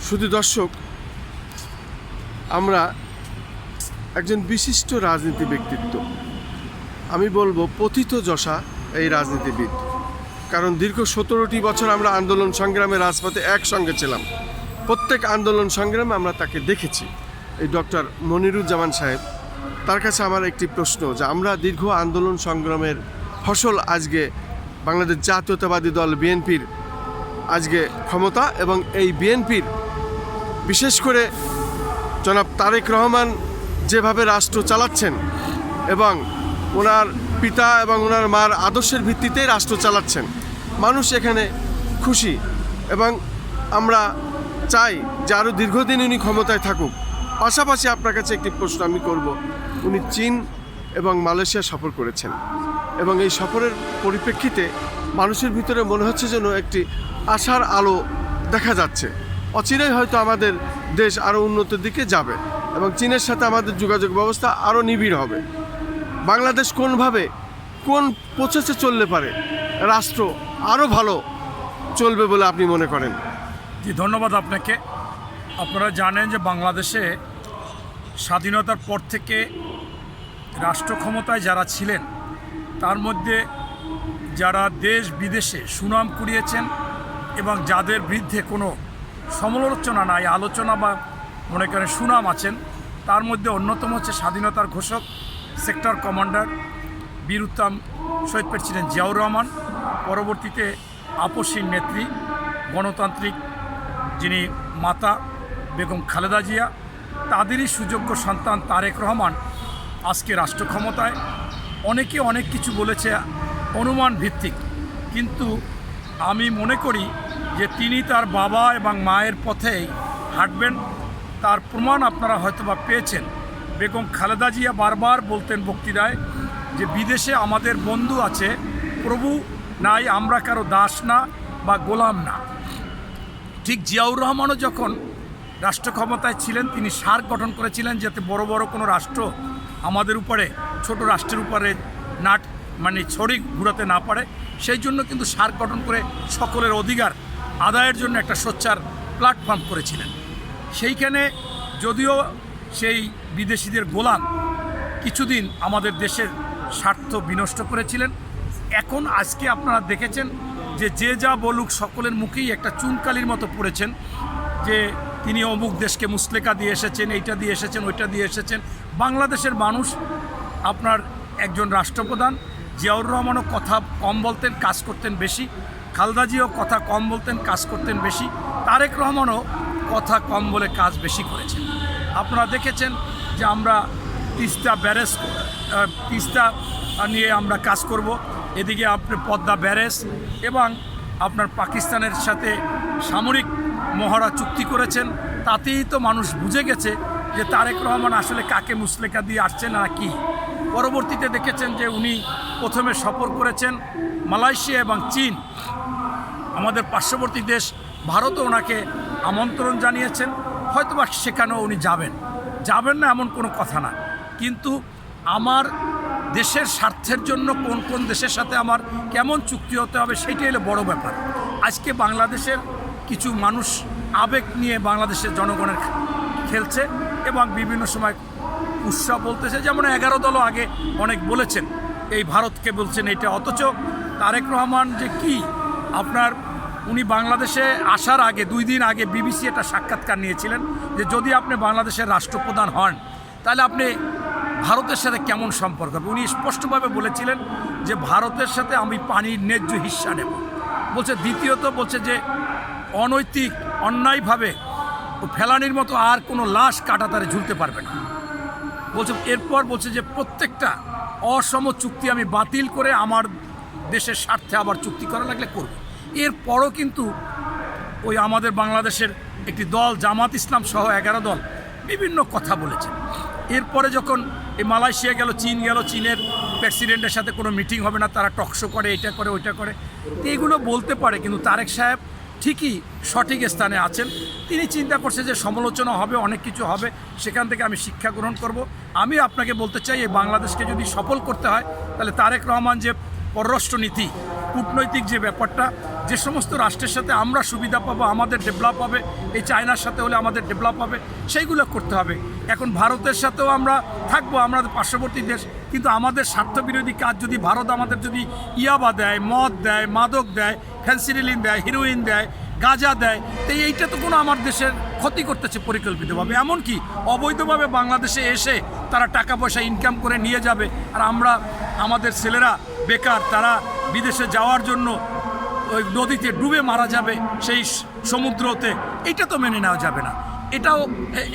শুধু দর্শক, আমরা একজন বিশিষ্ট রাজনীতি ব্যক্তিত্ব, আমি বলবো পথিতযশা এই রাজনীতিবিদ। কারণ দীর্ঘ 17টি বছর আমরা আন্দোলন সংগ্রামে রাজপথে একসঙ্গে ছিলাম। প্রত্যেক আন্দোলন সংগ্রামে আমরা তাকে দেখেছি। এই ডক্টর মনিরুজ্জামান সাহেব, তার কাছে আমার একটি প্রশ্ন, যে আমরা দীর্ঘ আন্দোলন সংগ্রামের ফসল আজকে বাংলাদেশ জাতীয়তাবাদী দল বিএনপির আজকে ক্ষমতা, এবং এই বিএনপির বিশেষ করে জনাব তারেক রহমান যেভাবে রাষ্ট্র চালাচ্ছেন এবং ওনার পিতা এবং ওনার মার আদর্শের ভিত্তিতেই রাষ্ট্র চালাচ্ছেন, মানুষ এখানে খুশি এবং আমরা চাই যে আরও দীর্ঘদিন উনি ক্ষমতায় থাকুক। পাশাপাশি আপনার কাছে একটি প্রশ্ন আমি করব, উনি চীন এবং মালয়েশিয়া সফর করেছেন এবং এই সফরের পরিপ্রেক্ষিতে মানুষের ভিতরে মনে হচ্ছে যেন একটি আশার আলো দেখা যাচ্ছে। অচিরেই হয়তো আমাদের দেশ আরও উন্নতির দিকে যাবে এবং চীনের সাথে আমাদের যোগাযোগ ব্যবস্থা আরও নিবিড় হবে। বাংলাদেশ কোন প্রসেসে চললে পারে রাষ্ট্র আরও ভালো চলবে বলে আপনি মনে করেন? জি, ধন্যবাদ আপনাকে। আপনারা জানেন যে বাংলাদেশে স্বাধীনতার পর থেকে রাষ্ট্র ক্ষমতায় যারা ছিলেন তার মধ্যে যারা দেশ বিদেশে সুনাম কুড়িয়েছেন এবং যাদের বিরুদ্ধে কোনো সমালোচনা নাই, আলোচনা বা মনে করেন সুনাম আছেন, তার মধ্যে অন্যতম হচ্ছে স্বাধীনতার ঘোষক সেক্টর কমান্ডার বীর উত্তম শহীদ প্রেসিডেন্ট জিয়াউর রহমান, পরবর্তীতে আপসীর নেত্রী গণতান্ত্রিক যিনি মাতা বেগম খালেদা জিয়া, তাদেরই সুযোগ্য সন্তান তারেক রহমান আজকে রাষ্ট্র ক্ষমতায়। অনেকে অনেক কিছু বলেছে অনুমান ভিত্তিক, কিন্তু আমি মনে করি যে তিনি তার বাবা এবং মায়ের পথেই হাঁটবেন। তার প্রমাণ আপনারা হয়তোবা পেয়েছেন। বেগম খালেদা জিয়া বারবার বলতেন বক্তৃতায় যে বিদেশে আমাদের বন্ধু আছে, প্রভু নাই, আমরা কারো দাস না বা গোলাম না। ঠিক জিয়াউর রহমানও যখন রাষ্ট্র ক্ষমতায় ছিলেন তিনি সার্ক গঠন করেছিলেন যাতে বড় বড় কোনো রাষ্ট্র আমাদের উপরে, ছোট রাষ্ট্রের উপরে ছড়ি ঘুরাতে না পারে। সেই জন্য কিন্তু সার্ক গঠন করে সকলের অধিকার আদায়ের জন্য একটা সোচ্চার প্ল্যাটফর্ম করেছিলেন। সেইখানে যদিও সেই বিদেশিদের গোলাম কিছুদিন আমাদের দেশের স্বার্থ বিনষ্ট করেছিলেন, এখন আজকে আপনারা দেখেছেন যে যা বলুক সকলের মুখেই একটা চুনকালির মতো পড়েছেন যে তিনি অমুক দেশকে মুসলেকা দিয়ে এসেছেন, এইটা দিয়ে এসেছেন, ওইটা দিয়ে এসেছেন। বাংলাদেশের মানুষ আপনার একজন রাষ্ট্রপ্রধান জিয়াউর রহমানও কথা কম বলতেন, কাজ করতেন বেশি। খালেদা জিয়াও কথা কম বলতেন, কাজ করতেন বেশি। তারেক রহমানও কথা কম বলে কাজ বেশি করেছেন। আপনারা দেখেছেন যে আমরা তিস্তা নিয়ে আমরা কাজ করব, এদিকে আপনার পদ্মা ব্যারেজ এবং আপনার পাকিস্তানের সাথে সামরিক মহড়া চুক্তি করেছেন। তাতেই তো মানুষ বুঝে গেছে যে তারেক রহমান আসলে কাকে মুসলেকা দিয়ে আসছেন না কি। পরবর্তীতে দেখেছেন যে উনি প্রথমে সফর করেছেন মালয়েশিয়া এবং চীন। আমাদের পার্শ্ববর্তী দেশ ভারতও ওনাকে আমন্ত্রণ জানিয়েছেন, হয়তোবা সেখানেও উনি যাবেন না এমন কোনো কথা না। কিন্তু আমার দেশের স্বার্থের জন্য কোন কোন দেশের সাথে আমার কেমন চুক্তি হতে হবে সেইটাই হলো বড় ব্যাপার। আজকে বাংলাদেশের কিছু মানুষ আবেগ নিয়ে বাংলাদেশের জনগণের খেলছে এবং বিভিন্ন সময় উৎসব বলতেছে, যেমন 11 দলও আগে অনেক বলেছেন, এই ভারতকে বলছেন এটা। অথচ তারেক রহমান যে কি উনি বাংলাদেশে আসার আগে 2 দিন আগে বিবিসি একটা সাক্ষাৎকার নিয়েছিলেন যে যদি আপনি বাংলাদেশের রাষ্ট্রপ্রধান হন তাহলে আপনি ভারতের সাথে কেমন সম্পর্ক হবে। উনি স্পষ্টভাবে বলেছিলেন যে ভারতের সাথে আমি পানির ন্যায্য হিস্সা নেব। বলছে দ্বিতীয়ত বলছে যে অনৈতিক অন্যায়ভাবে ফেলানির মতো আর কোনো লাশ কাঁটাতারে ঝুলতে পারবে না। বলছে এরপর বলছে যে প্রত্যেকটা অসম চুক্তি আমি বাতিল করে আমার দেশের স্বার্থে আবার চুক্তি করা লাগলে করব। এরপরও কিন্তু ওই আমাদের বাংলাদেশের একটি দল জামাত ইসলাম সহ 11 দল বিভিন্ন কথা বলেছেন। এরপরে যখন এই মালয়েশিয়া গেল, চীন গেল, চীনের প্রেসিডেন্টের সাথে কোনো মিটিং হবে না, তারা টকশো করে, এটা করে, ওইটা করে, এগুলো বলতে পারে। কিন্তু তারেক সাহেব ঠিকই সঠিক স্থানে আছেন। তিনি চিন্তা করছে যে সমালোচনা হবে, অনেক কিছু হবে, সেখান থেকে আমি শিক্ষা গ্রহণ করব। আমি আপনাকে বলতে চাই এই বাংলাদেশকে যদি সফল করতে হয় তাহলে তারেক রহমান যে পররাষ্ট্রনীতি, কূটনৈতিক যে ব্যাপারটা যে সমস্ত রাষ্ট্রের সাথে আমরা সুবিধা পাবো, আমাদের ডেভেলপ হবে, এই চায়নার সাথে হলে আমাদের ডেভেলপ হবে, সেইগুলো করতে হবে। এখন ভারতের সাথেও আমরা থাকবো, আমাদের পার্শ্ববর্তী দেশ, কিন্তু আমাদের স্বার্থবিরোধী কাজ যদি ভারত আমাদের যদি ইয়াবা দেয়, মদ দেয়, মাদক দেয়, ফেন্সিডিলিন দেয়, হিরোইন দেয়, গাঁজা দেয়, তো এইটা তো কোনো আমার দেশের ক্ষতি করতেছে পরিকল্পিতভাবে। এমনকি অবৈধভাবে বাংলাদেশে এসে তারা টাকা পয়সা ইনকাম করে নিয়ে যাবে, আর আমরা আমাদের ছেলেরা বেকার, তারা বিদেশে যাওয়ার জন্য ওই নদীতে ডুবে মারা যাবে সেই সমুদ্রতে। এটা তো মেনে নেওয়া যাবে না। এটাও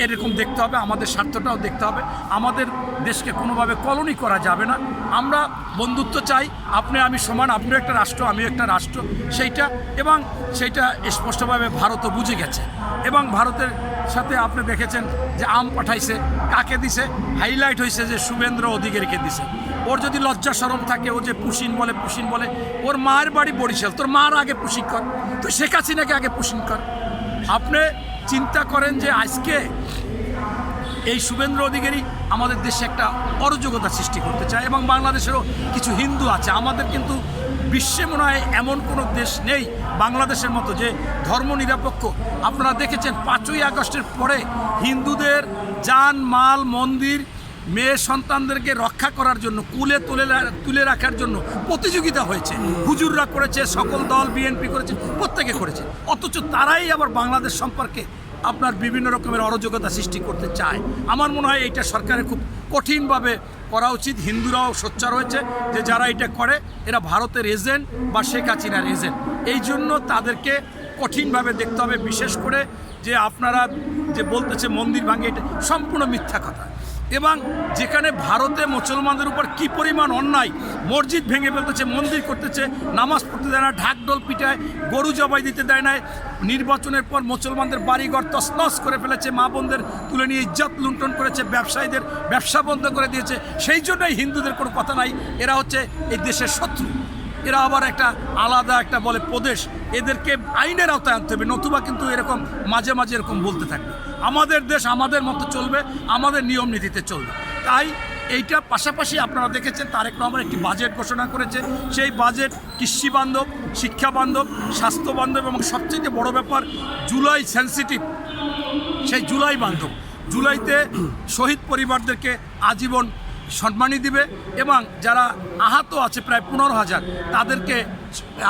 এরকম দেখতে হবে, আমাদের স্বার্থটাও দেখতে হবে। আমাদের দেশকে কোনোভাবে কলোনি করা যাবে না। আমরা বন্ধুত্ব চাই, আপনি আমি সমান, আপনিও একটা রাষ্ট্র, আমিও একটা রাষ্ট্র, সেইটা স্পষ্টভাবে ভারতও বুঝে গেছে। এবং ভারতের সাথে আপনি দেখেছেন যে আম পাঠাইছে, কাকে দিছে, হাইলাইট হয়েছে যে শুভেন্দ্র অধিকারীকে দিছে। ওর যদি লজ্জা শরম থাকে, ও যে পুশিন বলে, ওর মায়ের বাড়ি বরিশাল, তোর মার আগে পুশিন কর, তুই শেখ হাসিনাকে আগে পুশিন কর। আপনি চিন্তা করেন যে আজকে এই শুভেন্দ্র অধিকারী আমাদের দেশে একটা অরাজকতা সৃষ্টি করতে চায়, এবং বাংলাদেশেরও কিছু হিন্দু আছে। আমাদের কিন্তু বিশ্বে মনে হয় এমন কোনো দেশ নেই বাংলাদেশের মতো যে ধর্মনিরপেক্ষ। আপনারা দেখেছেন 5ই আগস্টের পরে হিন্দুদের জান মাল, মন্দির, মেয়ে সন্তানদেরকে রক্ষা করার জন্য, কুলে তুলে রাখার জন্য প্রতিযোগিতা হয়েছে। হুজুররা করেছে, সকল দল, বিএনপি করেছে, প্রত্যেকে করেছে। অথচ তারাই আবার বাংলাদেশ সম্পর্কে আপনার বিভিন্ন রকমের অরাজকতা সৃষ্টি করতে চায়। আমার মনে হয় এইটা সরকারের খুব কঠিনভাবে করা উচিত। হিন্দুরাও সোচ্চার হয়েছে যে যারা এটা করে এরা ভারতের এজেন্ট বা শেখ হাসিনার এজেন্ট। এই জন্য তাদেরকে কঠিনভাবে দেখতে হবে। বিশেষ করে যে আপনারা যে বলতেছে মন্দির ভাঙে, এটা সম্পূর্ণ মিথ্যা কথা। এবং যেখানে ভারতে মুসলমানদের উপর কি পরিমাণ অন্যায়, মসজিদ ভেঙে ফেলতেছে, মন্দির করতেছে, নামাজ পড়তে দেয় না, ঢাকঢোল পিটায়, গরু জবাই দিতে দেয় না, নির্বাচনের পর মুসলমানদের বাড়িঘর তছনছ করে ফেলেছে, মা বোনদের তুলে নিয়ে ইজ্জত লুণ্ঠন করেছে, ব্যবসায়ীদের ব্যবসা বন্ধ করে দিয়েছে। সেই জন্যই হিন্দুদের কোনো কথা নাই, এরা হচ্ছে এই দেশের শত্রু। এরা আবার একটা আলাদা একটা বলে প্রদেশ, এদেরকে আইনের আওতায় আনতে হবে, নতুবা কিন্তু এরকম মাঝে মাঝে এরকম বলতে থাকবে। আমাদের দেশ আমাদের মতো চলবে, আমাদের নিয়ম নীতিতে চলবে। তাই এইটা পাশাপাশি আপনারা দেখেছেন তারেক রহমান একটি বাজেট ঘোষণা করেছে। সেই বাজেট কৃষি বান্ধব, শিক্ষা বান্ধব, স্বাস্থ্য বান্ধব, এবং সবচেয়ে বড় ব্যাপার জুলাই সেন্সিটিভ, সেই জুলাই বান্ধব। জুলাইতে শহীদ পরিবারদেরকে আজীবন সম্মানী দিবে, এবং যারা আহত আছে প্রায় 15,000 তাদেরকে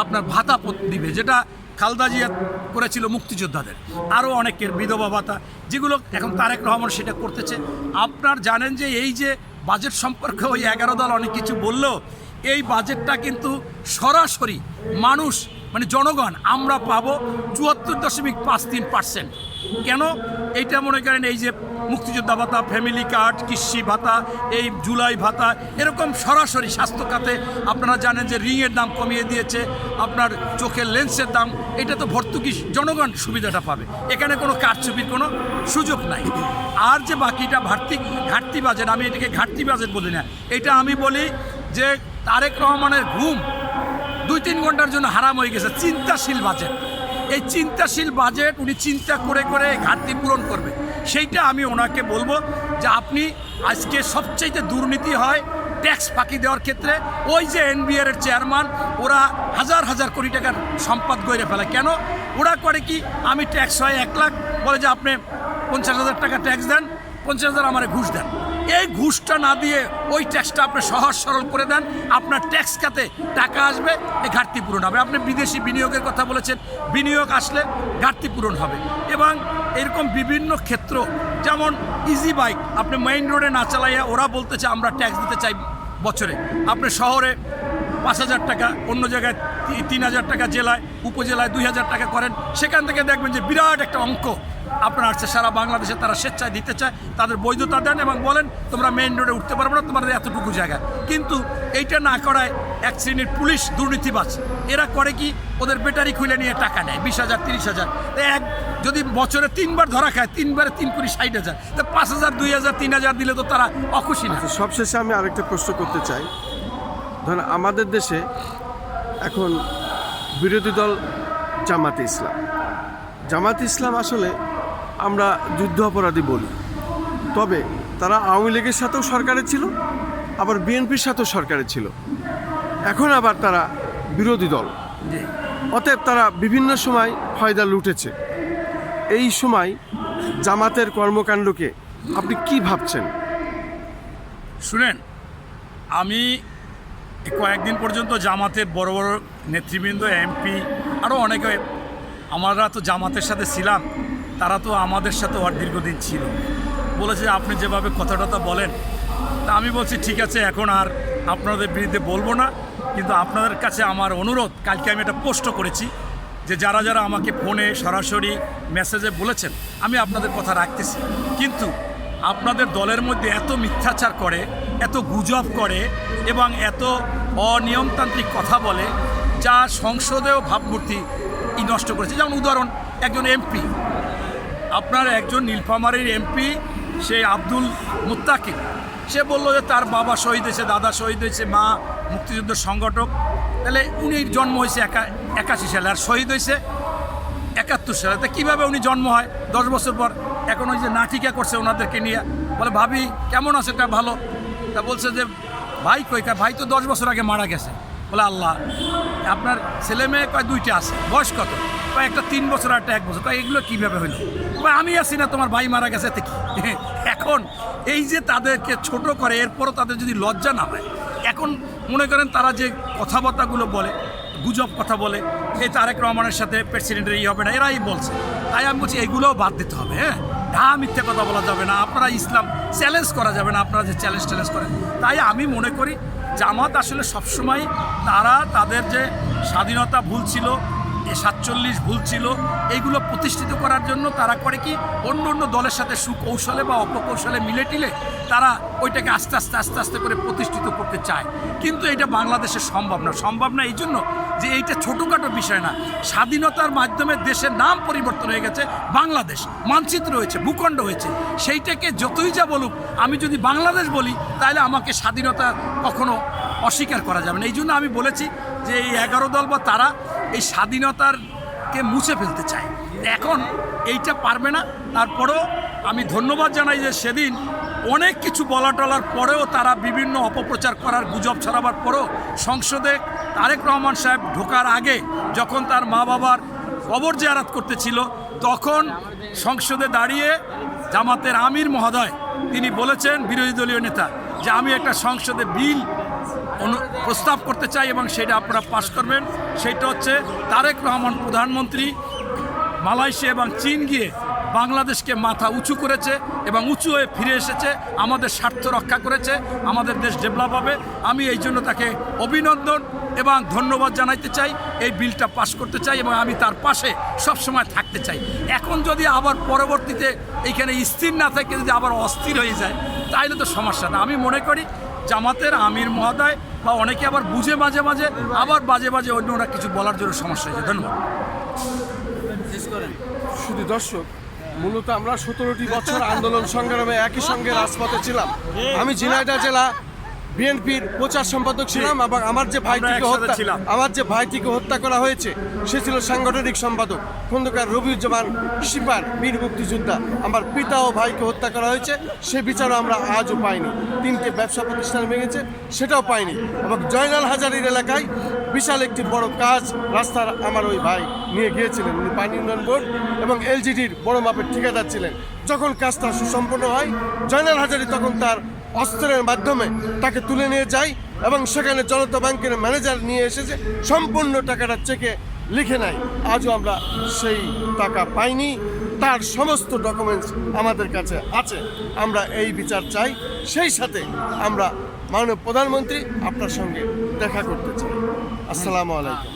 আপনার ভাতা দিবে, যেটা খালেদা জিয়া করেছিল মুক্তিযোদ্ধাদের, আরও অনেকের বিধবা ভাতা, যেগুলো এখন তারেক রহমান সেটা করতেছে। আপনার জানেন যে এই যে বাজেট সম্পর্কে ওই 11 দল অনেক কিছু বললেও এই বাজেটটা কিন্তু সরাসরি মানুষ মানে জনগণ আমরা পাবো 74.53%। কেন? এইটা মনে করেন এই যে মুক্তিযোদ্ধা ভাতা, ফ্যামিলি কার্ড, কৃষি ভাতা, এই জুলাই ভাতা, এরকম সরাসরি স্বাস্থ্য খাতে আপনারা জানেন যে রিংয়ের দাম কমিয়ে দিয়েছে, আপনার চোখের লেন্সের দাম, এটা তো ভর্তুকি জনগণ সুবিধাটা পাবে, এখানে কোনো কারচুপির কোনো সুযোগ নাই। আর যে বাকিটা ঘাটতি বাজেট, আমি এটাকে ঘাটতি বাজেট বলি না, এটা আমি বলি যে তারেক রহমানের ঘুম 2-3 ঘন্টার জন্য হারাম হয়ে গেছে। চিন্তাশীল বাজেট, এই চিন্তাশীল বাজেট উনি চিন্তা করে করে ঘাটতি পূরণ করবে। সেইটা আমি ওনাকে বলবো যে আপনি আজকে সবচাইতে দুর্নীতি হয় ট্যাক্স ফাঁকি দেওয়ার ক্ষেত্রে। ওই যে এনবিআর এর চেয়ারম্যান, ওরা হাজার হাজার কোটি টাকার সম্পদ গড়ে ফেলে। কেন? ওরা করে কি, আমি ট্যাক্স হয় 1 লাখ, বলে যে আপনি 50,000 টাকা ট্যাক্স দেন, 50,000 আমার ঘুষ দেন। এই ঘুষটা না দিয়ে ওই ট্যাক্সটা আপনি সহজ সরল করে দেন, আপনার ট্যাক্স খাতে টাকা আসবে, এই ঘাটতি পূরণ হবে। আপনি বিদেশি বিনিয়োগের কথা বলেছেন, বিনিয়োগ আসলে ঘাটতি পূরণ হবে। এবং এরকম বিভিন্ন ক্ষেত্র, যেমন ইজি বাইক আপনি মেইন রোডে না চালাইয়া, ওরা বলতেছে আমরা ট্যাক্স দিতে চাই বছরে, আপনি শহরে 5,000 টাকা, অন্য জায়গায় 3,000 টাকা, জেলায় উপজেলায় 2,000 টাকা করেন, সেখান থেকে দেখবেন যে বিরাট একটা অঙ্ক আপনার আসছে। সারা বাংলাদেশে তারা স্বেচ্ছায় দিতে চায়, তাদের বৈধতা দেন এবং বলেন তোমরা মেইন রোডে উঠতে পারবে না, তোমাদের এতটুকু জায়গা। কিন্তু এইটা না করায় এক শ্রেণীর পুলিশ দুর্নীতিবাজ, এরা করে কি, ওদের ব্যাটারি খুলে নিয়ে টাকা নেয় 20,000 30,000। যদি বছরে 3 বার ধরা খায়, 3 বারে 3 কোটি 60,000, তো 5,000 2,000 3,000 দিলে তো তারা অখুশি না। সবশেষে আমি আরেকটা প্রশ্ন করতে চাই। ধরেন আমাদের দেশে এখন বিরোধী দল জামাতে ইসলাম। জামাতে ইসলাম আসলে আমরা যুদ্ধ অপরাধী বলি, তবে তারা আওয়ামী লীগের সাথেও সরকারে ছিল, আবার বিএনপির সাথেও সরকারে ছিল, এখন আবার তারা বিরোধী দল। অতএব তারা বিভিন্ন সময় ফয়দা লুটেছে। এই সময় জামাতের কর্মকাণ্ডকে আপনি কি ভাবছেন? শুনেন, আমি কয়েকদিন পর্যন্ত জামাতের বড় বড় নেতৃবৃন্দ, এমপি, আরও অনেকে, আমরা তো জামাতের সাথে ছিলাম, তারা তো আমাদের সাথে দীর্ঘদিন ছিল, বলেছে আপনি যেভাবে কথা বলেন। তা আমি বলছি ঠিক আছে, এখন আর আপনাদের বিরুদ্ধে বলবো না, কিন্তু আপনাদের কাছে আমার অনুরোধ, কালকে আমি একটা পোস্ট করেছি যে যারা যারা আমাকে ফোনে সরাসরি মেসেজে বলেছেন আমি আপনাদের কথা রাখতেছি, কিন্তু আপনাদের দলের মধ্যে এত মিথ্যাচার করে, এত গুজব করে এবং এত অনিয়মতান্ত্রিক কথা বলে, যা সংসদেও ভাবমূর্তি নষ্ট করেছে। যেমন উদাহরণ, একজন এমপি, আপনার একজন নীলফামারীর এমপি, সে আব্দুল মুত্তাকিব, সে বললো যে তার বাবা শহীদ হয়েছে, দাদা শহীদ হয়েছে, মা মুক্তিযুদ্ধের সংগঠক। তাহলে উনি জন্ম হয়েছে 81 সালে, আর শহীদ হয়েছে 71 সালে। তা কীভাবে উনি জন্ম হয় 10 বছর পর? এখন ওই যে নাটিকা করছে ওনাদেরকে নিয়ে, বলে ভাবি কেমন আছে, এটা ভালো। তা বলছে যে ভাই কই, ভাই তো 10 বছর আগে মারা গেছে। বলে আল্লাহ, আপনার ছেলে মেয়ে কয় 2টা আছে, বয়স কত? কয় একটা 3 বছর আর একটা 1 বছর। কয় এগুলো কীভাবে হইলো? কয় আমি আছি না, তোমার ভাই মারা গেছে, এতে কি? এখন এই যে তাদেরকে ছোট করে, এরপরও তাদের যদি লজ্জা না হয়, এখন মনে করেন তারা যে কথাবার্তাগুলো বলে, গুজব কথা বলে, এই তারেক রহমানের সাথে প্রেসিডেন্টের হবে না, এরাই বলছে। তাই আমি বলছি এইগুলোও বাদ দিতে হবে। হ্যাঁ, মিথ্যে কথা বলা যাবে না, আপনারা ইসলাম চ্যালেঞ্জ করা যাবে না, আপনারা যে চ্যালেঞ্জ করেন। তাই আমি মনে করি জামাত আসলে সবসময় তারা তাদের যে স্বাধীনতা ভুল ছিল, 47 ভুল ছিল, এইগুলো প্রতিষ্ঠিত করার জন্য তারা করে কি, অন্য অন্য দলের সাথে সুকৌশলে বা অপকৌশলে মিলে টিলে তারা ওইটাকে আস্তে আস্তে করে প্রতিষ্ঠিত করতে চায়। কিন্তু এটা বাংলাদেশে সম্ভব না এই জন্য যে এইটা ছোটোখাটো বিষয় না। স্বাধীনতার মাধ্যমে দেশের নাম পরিবর্তন হয়ে গেছে, বাংলাদেশ মানচিত্র হয়েছে, ভূখণ্ড হয়েছে। সেইটাকে যতই যা বলুক, আমি যদি বাংলাদেশ বলি তাহলে আমাকে স্বাধীনতা কখনো অস্বীকার করা যাবে না। এই জন্য আমি বলেছি যে এই 11 দল বা তারা এই স্বাধীনতাকে মুছে ফেলতে চায়। এখন এইটা পারবে না। তারপরেও আমি ধন্যবাদ জানাই যে সেদিন অনেক কিছু বলার পরেও তারা বিভিন্ন অপপ্রচার করার, গুজব ছড়াবার পরেও সংসদে তারেক রহমান সাহেব ঢোকার আগে, যখন তার মা বাবার কবর জিয়ারত করতেছিল, তখন সংসদে দাঁড়িয়ে জামাতের আমির মহোদয় তিনি বলেছেন, বিরোধী দলীয় নেতা, যে আমি একটা সংসদে বিল প্রস্তাব করতে চাই এবং সেটা আপনারা পাশ করবেন। সেটা হচ্ছে তারেক রহমান প্রধানমন্ত্রী মালয়েশিয়া এবং চীন গিয়ে বাংলাদেশকে মাথা উঁচু করেছে এবং উঁচু হয়ে ফিরে এসেছে, আমাদের স্বার্থ রক্ষা করেছে, আমাদের দেশ ডেভেলপ হবে। আমি এই জন্য তাকে অভিনন্দন এবং ধন্যবাদ জানাইতে চাই, এই বিলটা পাশ করতে চাই এবং আমি তার পাশে সবসময় থাকতে চাই। এখন যদি আবার পরবর্তীতে এইখানে স্থির না থাকে, যদি আবার অস্থির হয়ে যায়, তাইলে তো সমস্যা না। আমি মনে করি জামাতের আমির মহোদয় বা অনেকে আবার বুঝে মাঝে আবার বাজে অন্যরা কিছু বলার জন্য সমস্যা হয়েছে। ধন্যবাদ। শুধু দর্শক, মূলত আমরা 17টি বছর আন্দোলন সংগ্রামে একই সঙ্গে রাজপথে ছিলাম। আমি ঝিনাইদহ জেলা বিএনপির প্রচার সম্পাদক ছিলাম এবং আমার যে ভাইটিকে হত্যা করা হয়েছে সে ছিল সাংগঠনিক সম্পাদক খন্দকার রবিউজ্জামান শিপার, বীর মুক্তিযোদ্ধা। আমার পিতা ও ভাইকে হত্যা করা হয়েছে, সে বিচারও আমরা আজও পাইনি। 3টে ব্যবসা প্রতিষ্ঠান ভেঙেছে, সেটাও পাইনি। এবং জয়নাল হাজারীর এলাকায় বিশাল একটি বড় কাজ রাস্তার আমার ওই ভাই নিয়ে গিয়েছিলেন, উনি পানি উন্নয়ন বোর্ড এবং এলজিডির বড় মাপের ঠিকাদার ছিলেন। যখন কাজটা সুসম্পন্ন হয়, জয়নাল হাজারী তখন তার অস্ত্রের মাধ্যমে তাকে তুলে নিয়ে যায় এবং সেখানে জনতা ব্যাংকের ম্যানেজার নিয়ে এসেছে, সম্পূর্ণ টাকাটা চেকে লিখে নেয়। আজও আমরা সেই টাকা পাইনি, তার সমস্ত ডকুমেন্টস আমাদের কাছে আছে। আমরা এই বিচার চাই, সেই সাথে আমরা মাননীয় প্রধানমন্ত্রী আপনার সঙ্গে দেখা করতে চাই। আসসালামু আলাইকুম।